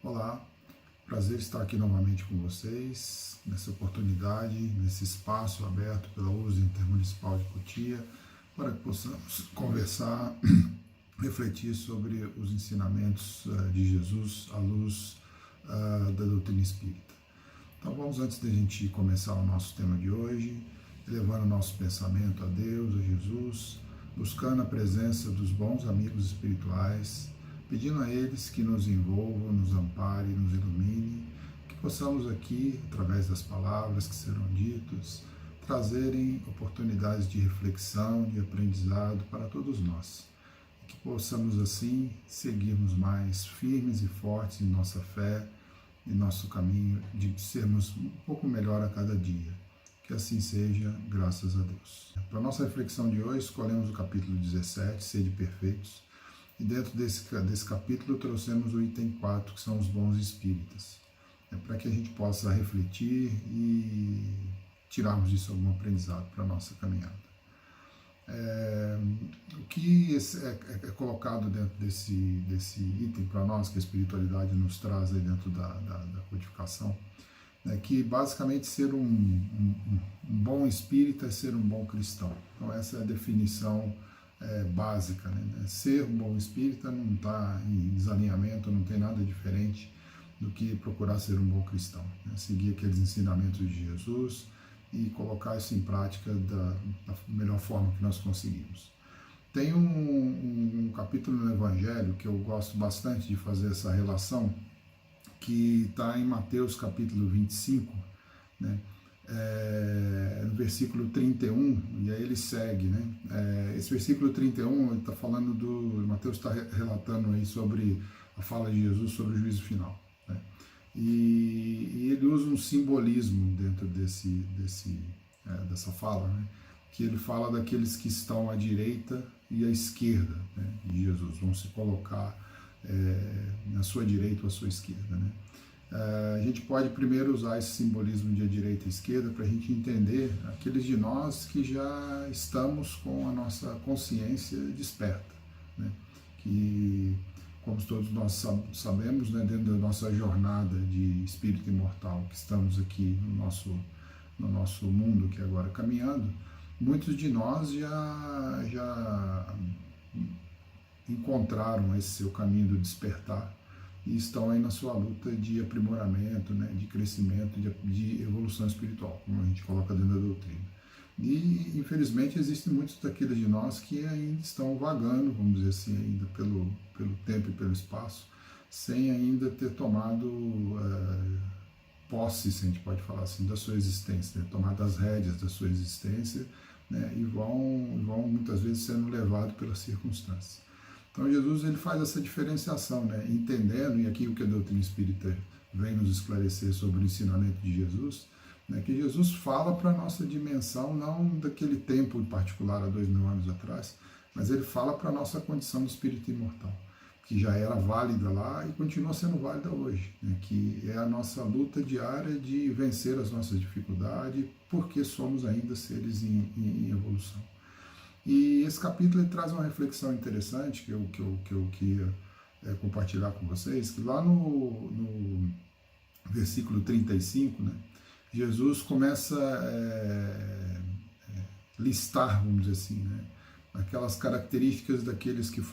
Olá, prazer estar aqui novamente com vocês, nessa oportunidade, nesse espaço aberto pela USE Intermunicipal de Cotia, para que possamos conversar, refletir sobre os ensinamentos de Jesus à luz da doutrina espírita. Então vamos, antes de a gente começar o nosso tema de hoje, elevando o nosso pensamento a Deus, a Jesus, buscando a presença dos bons amigos espirituais, pedindo a eles que nos envolvam, nos amparem, nos ilumine, que possamos aqui, através das palavras que serão ditas, trazerem oportunidades de reflexão, de aprendizado para todos nós. E que possamos assim seguirmos mais firmes e fortes em nossa fé, em nosso caminho de sermos um pouco melhor a cada dia. Que assim seja, graças a Deus. Para a nossa reflexão de hoje, escolhemos o capítulo 17, Sede Perfeitos, e dentro desse capítulo trouxemos o item 4, que são os bons espíritas, para que a gente possa refletir e tirarmos disso algum aprendizado para a nossa caminhada. O que é colocado dentro desse item para nós, que a espiritualidade nos traz aí dentro da codificação, é que basicamente ser um bom espírita é ser um bom cristão. Então essa é a definição básica, né? Ser um bom espírita não está em desalinhamento, não tem nada diferente do que procurar ser um bom cristão, né? Seguir aqueles ensinamentos de Jesus e colocar isso em prática da melhor forma que nós conseguimos. Tem um capítulo no Evangelho que eu gosto bastante de fazer essa relação, que está em Mateus capítulo 25, né? No versículo 31, e aí ele segue, né? Esse versículo 31, ele está falando Mateus está relatando aí sobre a fala de Jesus sobre o juízo final, né? E ele usa um simbolismo dentro dessa fala, né? Que ele fala daqueles que estão à direita e à esquerda, né, de Jesus, vão se colocar na sua direita ou à sua esquerda, né? A gente pode primeiro usar esse simbolismo de direita e esquerda para a gente entender aqueles de nós que já estamos com a nossa consciência desperta, né? Que, como todos nós sabemos, né, dentro da nossa jornada de espírito imortal, que estamos aqui no nosso mundo que agora caminhando, muitos de nós já encontraram esse seu caminho do despertar e estão aí na sua luta de aprimoramento, né, de crescimento, de evolução espiritual, como a gente coloca dentro da doutrina. E, infelizmente, existem muitos daqueles de nós que ainda estão vagando, vamos dizer assim, ainda pelo tempo e pelo espaço, sem ainda ter tomado posse, se a gente pode falar assim, da sua existência, né, tomado as rédeas da sua existência, né, e vão muitas vezes sendo levados pelas circunstâncias. Então Jesus ele faz essa diferenciação, né? Entendendo, e aqui o que a doutrina espírita vem nos esclarecer sobre o ensinamento de Jesus, né? Que Jesus fala para a nossa dimensão, não daquele tempo em particular, há 2000 anos atrás, mas ele fala para a nossa condição de espírito imortal, que já era válida lá e continua sendo válida hoje, né? Que é a nossa luta diária de vencer as nossas dificuldades, porque somos ainda seres em evolução. E esse capítulo ele traz uma reflexão interessante que eu queria compartilhar com vocês, que lá no versículo 35, né, Jesus começa a listar, vamos dizer assim, né, aquelas características daqueles que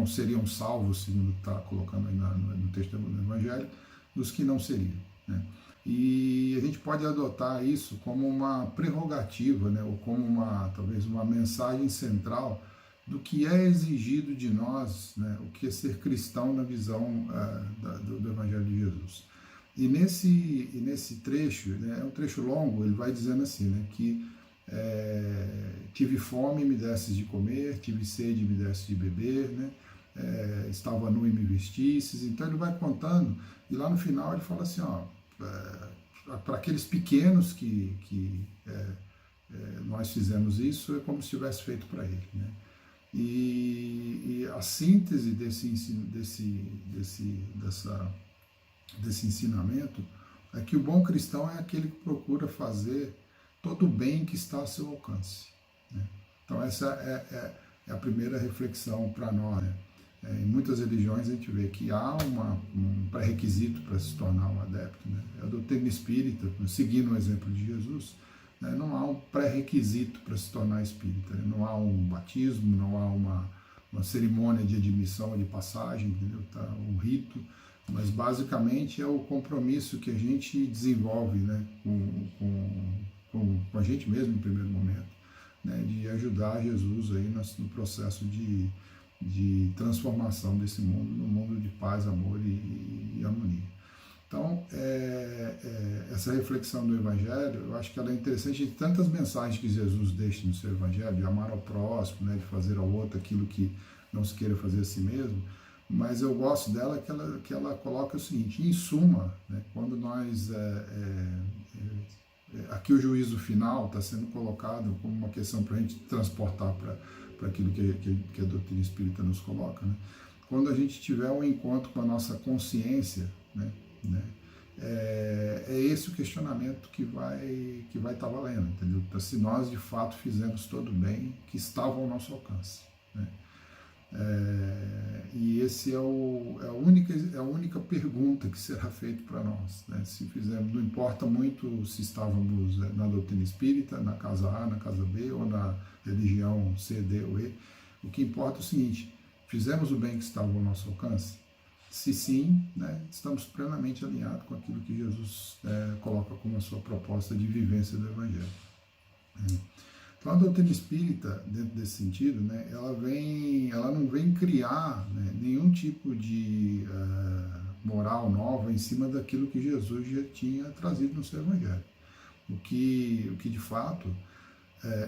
seriam salvos, segundo está colocando aí no texto do Evangelho, dos que não seriam, né? E a gente pode adotar isso como uma prerrogativa, né, ou como talvez uma mensagem central do que é exigido de nós, né, o que é ser cristão na visão do Evangelho de Jesus. E nesse trecho, né, é um trecho longo, ele vai dizendo assim, né, que tive fome, me desses de comer, tive sede, me desses de beber, né, estava nu e me vestisses. Então ele vai contando, e lá no final ele fala assim, ó, para aqueles pequenos que nós fizemos isso, é como se tivesse feito para ele, né? E a síntese desse ensinamento é que o bom cristão é aquele que procura fazer todo o bem que está ao seu alcance, né? Então essa é a primeira reflexão para nós, né? Em muitas religiões a gente vê que há um pré-requisito para se tornar um adepto, né? A doutrina espírita, seguindo o exemplo de Jesus, né, não há um pré-requisito para se tornar espírita, né? Não há um batismo, não há uma cerimônia de admissão ou de passagem, entendeu? Tá, um rito, mas basicamente é o compromisso que a gente desenvolve, né, com a gente mesmo em primeiro momento, né, de ajudar Jesus aí no processo de transformação desse mundo, num mundo de paz, amor e harmonia. Então, essa reflexão do Evangelho, eu acho que ela é interessante de tantas mensagens que Jesus deixa no seu Evangelho, de amar ao próximo, né, de fazer ao outro aquilo que não se queira fazer a si mesmo, mas eu gosto dela que ela coloca o seguinte: em suma, né, quando nós... aqui o juízo final está sendo colocado como uma questão para a gente transportar para aquilo que a doutrina espírita nos coloca, né? Quando a gente tiver um encontro com a nossa consciência, né, é esse o questionamento que vai estar valendo, entendeu? Então, se nós de fato fizemos todo o bem que estava ao nosso alcance, né? E esse é a única pergunta que será feita para nós, né? Se fizemos, não importa muito se estávamos na doutrina espírita, na casa A, na casa B, ou na religião C, D ou E. O que importa é o seguinte: fizemos o bem que estava ao nosso alcance? Se sim, né, estamos plenamente alinhados com aquilo que Jesus coloca como a sua proposta de vivência do Evangelho. Então, a doutrina espírita, dentro desse sentido, né, ela não vem criar, né, nenhum tipo de moral nova em cima daquilo que Jesus já tinha trazido no seu Evangelho. O que de fato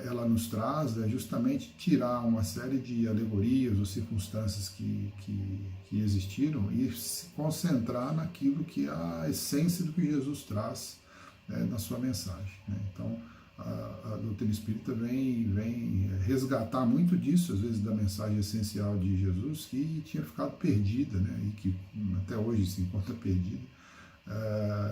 ela nos traz é justamente tirar uma série de alegorias ou circunstâncias que existiram e se concentrar naquilo que é a essência do que Jesus traz na sua mensagem, né? Então, a doutrina espírita vem resgatar muito disso, às vezes, da mensagem essencial de Jesus, que tinha ficado perdida, né, e que até hoje se encontra perdida,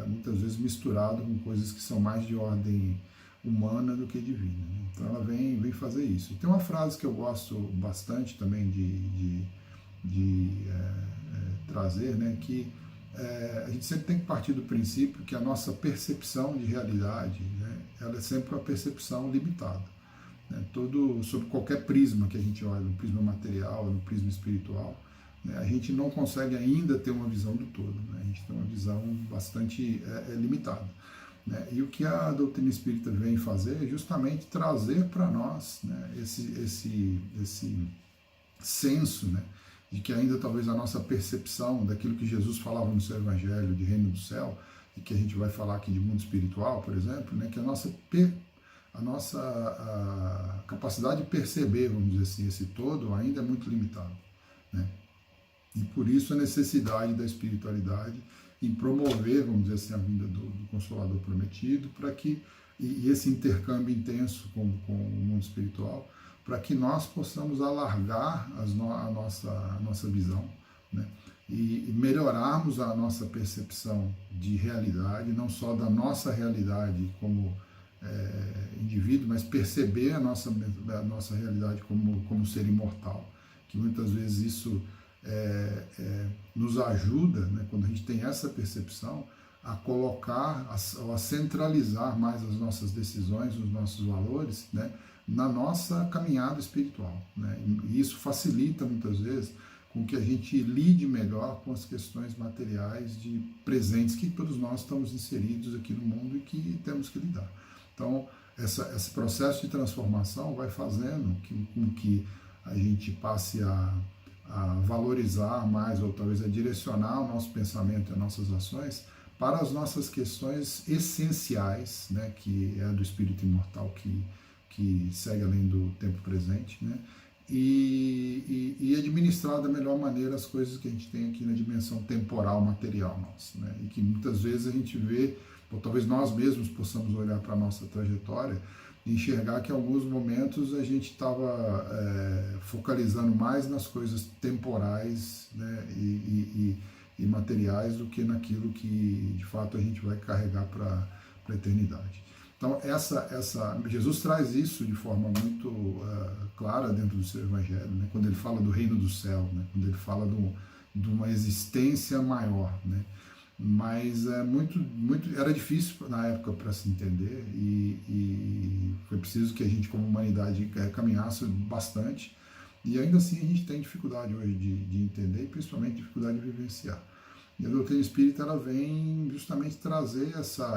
muitas vezes misturado com coisas que são mais de ordem humana do que divina, né? Então ela vem fazer isso. E tem uma frase que eu gosto bastante também de trazer, né, que a gente sempre tem que partir do princípio que a nossa percepção de realidade, né, ela é sempre uma percepção limitada, né? Sobre qualquer prisma que a gente olha, no prisma material, no prisma espiritual, né, a gente não consegue ainda ter uma visão do todo, né? A gente tem uma visão bastante limitada, né? E o que a doutrina espírita vem fazer é justamente trazer para nós, né, esse senso, né, de que ainda talvez a nossa percepção daquilo que Jesus falava no seu Evangelho, de reino do céu, e que a gente vai falar aqui de mundo espiritual, por exemplo, né, que a nossa capacidade de perceber, vamos dizer assim, esse todo ainda é muito limitada, né? E por isso a necessidade da espiritualidade em promover, vamos dizer assim, a vinda do Consolador prometido, para que, e esse intercâmbio intenso com o mundo espiritual, para que nós possamos alargar a nossa visão, né, e melhorarmos a nossa percepção de realidade, não só da nossa realidade como indivíduo, mas perceber a nossa realidade como ser imortal, que muitas vezes isso nos ajuda, né, quando a gente tem essa percepção, a colocar, a centralizar mais as nossas decisões, os nossos valores, né, na nossa caminhada espiritual, né? E isso facilita muitas vezes com que a gente lide melhor com as questões materiais de presentes que todos nós estamos inseridos aqui no mundo e que temos que lidar. Então, esse processo de transformação vai fazendo com que a gente passe a valorizar mais, ou talvez a direcionar o nosso pensamento e as nossas ações para as nossas questões essenciais, né, que é a do espírito imortal que segue além do tempo presente, né, e administrar da melhor maneira as coisas que a gente tem aqui na dimensão temporal, material nossa, né, e que muitas vezes a gente vê, ou talvez nós mesmos possamos olhar para a nossa trajetória e enxergar que em alguns momentos a gente estava focalizando mais nas coisas temporais, né, e materiais do que naquilo que de fato a gente vai carregar para a eternidade. Então, Jesus traz isso de forma muito clara dentro do seu evangelho, né? Quando ele fala do reino do céu, né? Quando ele fala de uma existência maior, né? Mas era difícil na época para se entender e foi preciso que a gente, como humanidade, caminhasse bastante, e ainda assim a gente tem dificuldade hoje de entender e principalmente dificuldade de vivenciar. E a doutrina espírita ela vem justamente trazer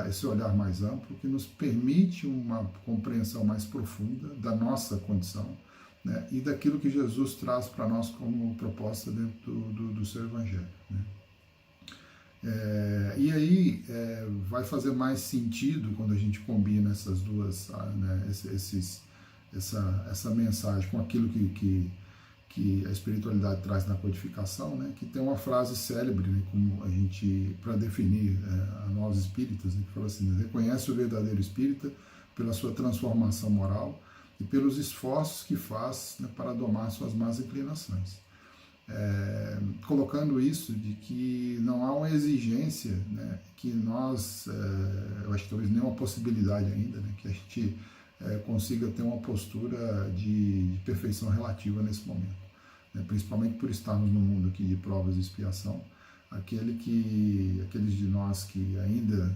esse olhar mais amplo que nos permite uma compreensão mais profunda da nossa condição, né, e daquilo que Jesus traz para nós como proposta dentro do seu evangelho, né. E aí vai fazer mais sentido quando a gente combina essas duas, né, essa mensagem com aquilo que a espiritualidade traz na codificação, né, que tem uma frase célebre, né, como a gente, para definir a nós espíritas, né, que fala assim: reconhece o verdadeiro espírita pela sua transformação moral e pelos esforços que faz, né, para domar suas más inclinações. Colocando isso de que não há uma exigência, né, que nós, eu acho que talvez nem uma possibilidade ainda, né, que a gente consiga ter uma postura de perfeição relativa nesse momento, né, principalmente por estarmos no mundo aqui de provas e expiação. Aqueles de nós que ainda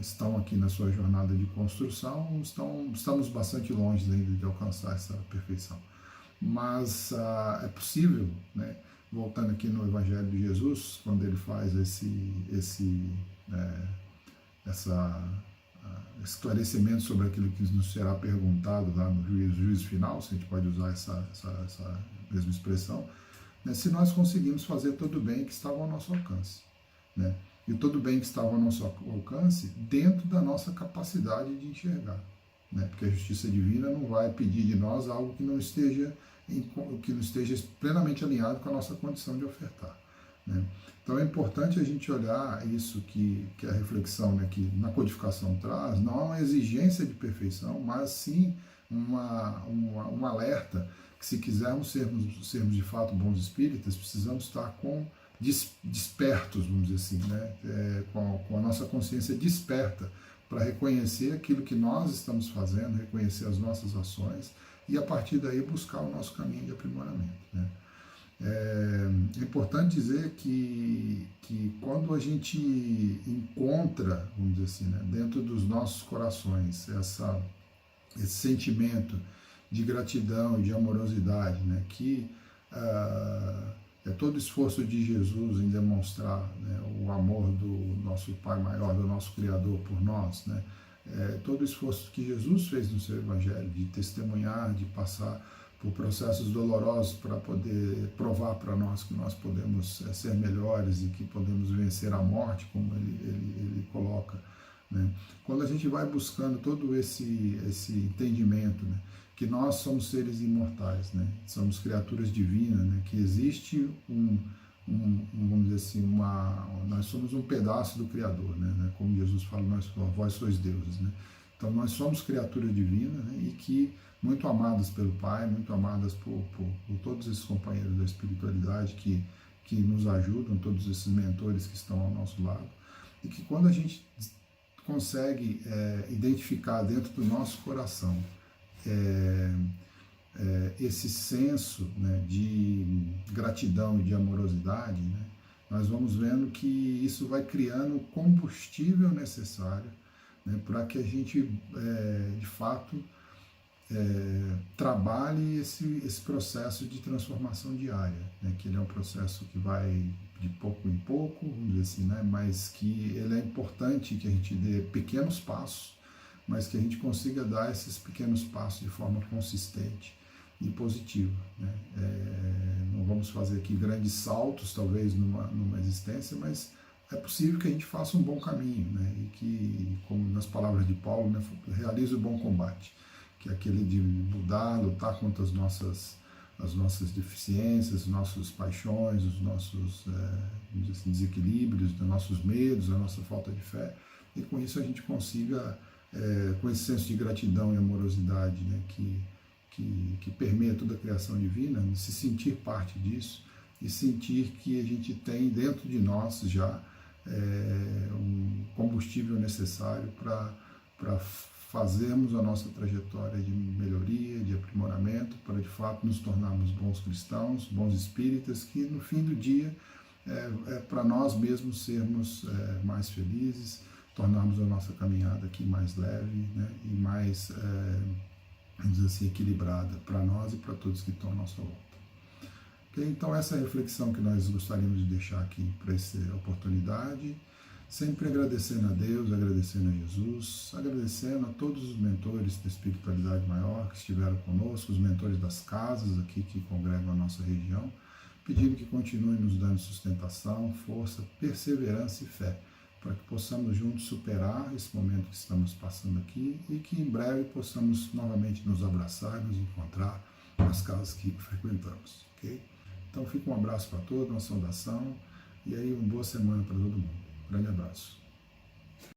estão aqui na sua jornada de construção, estamos bastante longe ainda de alcançar essa perfeição. Mas é possível, né, voltando aqui no Evangelho de Jesus, quando ele faz esse esclarecimento sobre aquilo que nos será perguntado lá no juízo final, se a gente pode usar essa mesma expressão, né, se nós conseguimos fazer todo o bem que estava ao nosso alcance, né, e todo o bem que estava ao nosso alcance dentro da nossa capacidade de enxergar, né, porque a justiça divina não vai pedir de nós algo que não esteja plenamente alinhado com a nossa condição de ofertar, né. Então é importante a gente olhar isso que a reflexão, né, que na codificação traz, não é uma exigência de perfeição, mas sim um alerta que, se quisermos sermos de fato bons espíritas, precisamos estar despertos, vamos dizer assim, né, com a nossa consciência desperta para reconhecer aquilo que nós estamos fazendo, reconhecer as nossas ações e a partir daí buscar o nosso caminho de aprimoramento, né. É importante dizer que quando a gente encontra, vamos dizer assim, né, dentro dos nossos corações esse sentimento de gratidão e de amorosidade, né, que é todo o esforço de Jesus em demonstrar, né, o amor do nosso Pai maior, do nosso Criador por nós, né, todo o esforço que Jesus fez no seu Evangelho, de testemunhar, de passar por processos dolorosos para poder provar para nós que nós podemos ser melhores e que podemos vencer a morte, como ele coloca, né? Quando a gente vai buscando todo esse entendimento, né, que nós somos seres imortais, né, somos criaturas divinas, né, que existe vamos dizer assim, nós somos um pedaço do Criador, né, como Jesus fala, vós sois deuses, né? Então nós somos criaturas divinas, né, e que muito amadas pelo Pai, muito amadas por todos esses companheiros da espiritualidade que nos ajudam, todos esses mentores que estão ao nosso lado, e que quando a gente consegue identificar dentro do nosso coração esse senso, né, de gratidão e de amorosidade, né, nós vamos vendo que isso vai criando o combustível necessário, né, para que a gente, de fato, trabalhe esse processo de transformação diária, né, que ele é um processo que vai de pouco em pouco, vamos dizer assim, né, mas que ele é importante que a gente dê pequenos passos, mas que a gente consiga dar esses pequenos passos de forma consistente e positiva, né. Não vamos fazer aqui grandes saltos, talvez, numa existência, mas é possível que a gente faça um bom caminho, né, e que, como nas palavras de Paulo, né, realize o bom combate, que é aquele de lutar contra as nossas deficiências, as nossas paixões, os nossos assim, desequilíbrios, os nossos medos, a nossa falta de fé, e com isso a gente consiga, com esse senso de gratidão e amorosidade, né, que permeia toda a criação divina, se sentir parte disso e sentir que a gente tem dentro de nós já um combustível necessário para fazermos a nossa trajetória de melhoria, de aprimoramento, para de fato nos tornarmos bons cristãos, bons espíritas, que no fim do dia é para nós mesmos sermos mais felizes, tornarmos a nossa caminhada aqui mais leve, né, e mais, vamos dizer assim, equilibrada para nós e para todos que estão à nossa volta. Okay? Então essa é a reflexão que nós gostaríamos de deixar aqui para essa oportunidade, sempre agradecendo a Deus, agradecendo a Jesus, agradecendo a todos os mentores da espiritualidade maior que estiveram conosco, os mentores das casas aqui que congregam a nossa região, pedindo que continuem nos dando sustentação, força, perseverança e fé, para que possamos juntos superar esse momento que estamos passando aqui e que em breve possamos novamente nos abraçar e nos encontrar nas casas que frequentamos, ok? Então fica um abraço para todos, uma saudação e aí uma boa semana para todo mundo. Grande abraço.